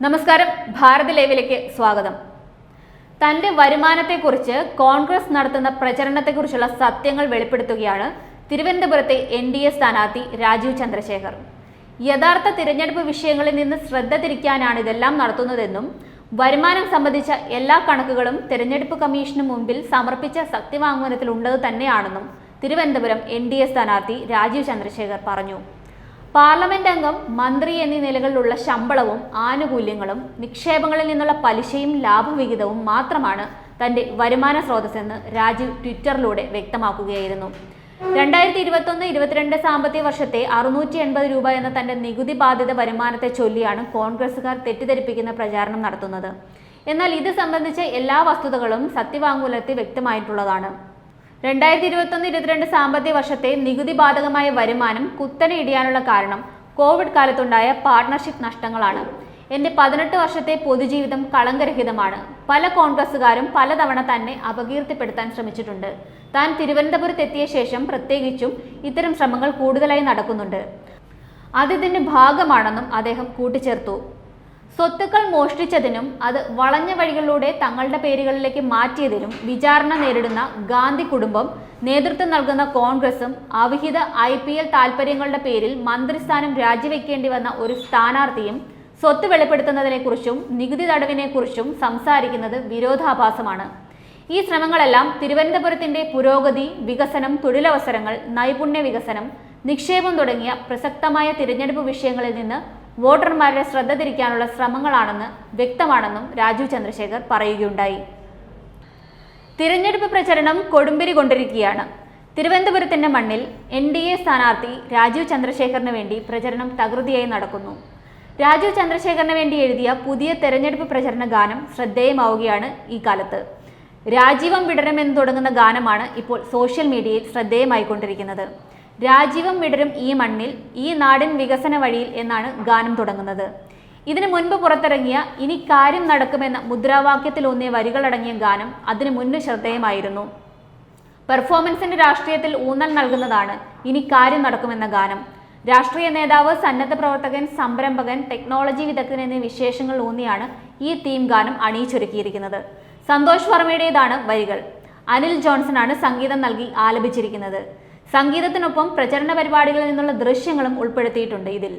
നമസ്കാരം, ഭാരത് ലൈവിലേക്ക് സ്വാഗതം. തന്റെ വരുമാനത്തെക്കുറിച്ച് കോൺഗ്രസ് നടത്തുന്ന പ്രചരണത്തെക്കുറിച്ചുള്ള സത്യങ്ങൾ വെളിപ്പെടുത്തുകയാണ് തിരുവനന്തപുരത്തെ NDA സ്ഥാനാർത്ഥി രാജീവ് ചന്ദ്രശേഖർ. യഥാർത്ഥ തിരഞ്ഞെടുപ്പ് വിഷയങ്ങളിൽ നിന്ന് ശ്രദ്ധ തിരിക്കാനാണ് ഇതെല്ലാം നടത്തുന്നതെന്നും വരുമാനം സംബന്ധിച്ച എല്ലാ കണക്കുകളും തിരഞ്ഞെടുപ്പ് കമ്മീഷന് മുൻപിൽ സമർപ്പിച്ച സത്യവാങ്മൂലത്തിൽ ഉള്ളത് തന്നെയാണെന്നും തിരുവനന്തപുരം NDA സ്ഥാനാർത്ഥി രാജീവ് ചന്ദ്രശേഖർ പറഞ്ഞു. പാർലമെന്റ് അംഗം, മന്ത്രി എന്നീ നിലകളിലുള്ള ശമ്പളവും ആനുകൂല്യങ്ങളും നിക്ഷേപങ്ങളിൽ നിന്നുള്ള പലിശയും ലാഭവിഹിതവും മാത്രമാണ് തന്റെ വരുമാന സ്രോതസ്സെന്ന് രാജീവ് ട്വിറ്ററിലൂടെ വ്യക്തമാക്കുകയായിരുന്നു. 2021-22 സാമ്പത്തിക വർഷത്തെ 680 രൂപ എന്ന തന്റെ നികുതി ബാധിത വരുമാനത്തെ ചൊല്ലിയാണ് കോൺഗ്രസുകാർ തെറ്റിദ്ധരിപ്പിക്കുന്ന പ്രചാരണം നടത്തുന്നത്. എന്നാൽ ഇത് സംബന്ധിച്ച എല്ലാ വസ്തുതകളും സത്യവാങ്മൂലത്തിൽ വ്യക്തമായിട്ടുള്ളതാണ്. 2021-22 സാമ്പത്തിക വർഷത്തെ നികുതി ബാധകമായ വരുമാനം കുത്തനെ ഇടിയാനുള്ള കാരണം കോവിഡ് കാലത്തുണ്ടായ പാർട്ണർഷിപ്പ് നഷ്ടങ്ങളാണ്. എന്റെ 18 വർഷത്തെ പൊതുജീവിതം കളങ്കരഹിതമാണ്. പല കോൺഗ്രസുകാരും പലതവണ തന്നെ അപകീർത്തിപ്പെടുത്താൻ ശ്രമിച്ചിട്ടുണ്ട്. താൻ തിരുവനന്തപുരത്തെത്തിയ ശേഷം പ്രത്യേകിച്ചും ഇത്തരം ശ്രമങ്ങൾ കൂടുതലായി നടക്കുന്നുണ്ട്. അതിന്റെ ഭാഗമാണെന്നും അദ്ദേഹം കൂട്ടിച്ചേർത്തു. സ്വത്തുക്കൾ മോഷ്ടിച്ചതിനും അത് വളഞ്ഞ വഴികളിലൂടെ തങ്ങളുടെ പേരുകളിലേക്ക് മാറ്റിയതിനും വിചാരണ നേരിടുന്ന ഗാന്ധി കുടുംബം നേതൃത്വം നൽകുന്ന കോൺഗ്രസും അവിഹിത IPL താൽപര്യങ്ങളുടെ പേരിൽ മന്ത്രിസ്ഥാനം രാജിവെക്കേണ്ടി വന്ന ഒരു സ്ഥാനാർത്ഥിയും സ്വത്ത് വെളിപ്പെടുത്തുന്നതിനെക്കുറിച്ചും നികുതി തടവിനെക്കുറിച്ചും സംസാരിക്കുന്നത് വിരോധാഭാസമാണ്. ഈ ശ്രമങ്ങളെല്ലാം തിരുവനന്തപുരത്തിന്റെ പുരോഗതി, വികസനം, തൊഴിലവസരങ്ങൾ, നൈപുണ്യ വികസനം, നിക്ഷേപം തുടങ്ങിയ പ്രസക്തമായ തിരഞ്ഞെടുപ്പ് വിഷയങ്ങളിൽ നിന്ന് വോട്ടർമാരുടെ ശ്രദ്ധ തിരിക്കാനുള്ള ശ്രമങ്ങളാണെന്ന് വ്യക്തമാണെന്നും രാജീവ് ചന്ദ്രശേഖർ പറയുകയുണ്ടായി. തിരഞ്ഞെടുപ്പ് പ്രചരണം കൊടുമ്പിരി കൊണ്ടിരിക്കുകയാണ്. തിരുവനന്തപുരത്തിന്റെ മണ്ണിൽ NDA സ്ഥാനാർത്ഥി രാജീവ് ചന്ദ്രശേഖറിന് വേണ്ടി പ്രചരണം തകൃതിയായി നടക്കുന്നു. രാജീവ് ചന്ദ്രശേഖറിന് വേണ്ടി എഴുതിയ പുതിയ തെരഞ്ഞെടുപ്പ് പ്രചരണ ഗാനം ശ്രദ്ധേയമാവുകയാണ് ഈ കാലത്ത്. രാജീവം വിടരുമെന്ന് തുടങ്ങുന്ന ഗാനമാണ് ഇപ്പോൾ സോഷ്യൽ മീഡിയയിൽ ശ്രദ്ധേയമായിക്കൊണ്ടിരിക്കുന്നത്. രാജീവം വിടരും ഈ മണ്ണിൽ, ഈ നാടിൻ വികസന വഴിയിൽ എന്നാണ് ഗാനം തുടങ്ങുന്നത്. ഇതിനു മുൻപ് പുറത്തിറങ്ങിയ ഇനി കാര്യം നടക്കുമെന്ന മുദ്രാവാക്യത്തിലൂന്നിയ വരികളടങ്ങിയ ഗാനം അതിനു മുൻപ് ശ്രദ്ധേയമായിരുന്നു. പെർഫോമൻസിന്റെ രാഷ്ട്രീയത്തിൽ ഊന്നൽ നൽകുന്നതാണ് ഇനി കാര്യം നടക്കുമെന്ന ഗാനം. രാഷ്ട്രീയ നേതാവ്, സന്നദ്ധ പ്രവർത്തകൻ, സംരംഭകൻ, ടെക്നോളജി വിദഗ്ധൻ എന്നീ വിശേഷങ്ങൾ ഊന്നിയാണ് ഈ തീം ഗാനം അണിയിച്ചൊരുക്കിയിരിക്കുന്നത്. സന്തോഷ് വർമ്മയുടേതാണ് വരികൾ. അനിൽ ജോൺസണാണ് സംഗീതം നൽകി ആലപിച്ചിരിക്കുന്നത്. സംഗീതത്തിനൊപ്പം പ്രചരണ പരിപാടികളിൽ നിന്നുള്ള ദൃശ്യങ്ങളും ഉൾപ്പെടുത്തിയിട്ടുണ്ട് ഇതിൽ.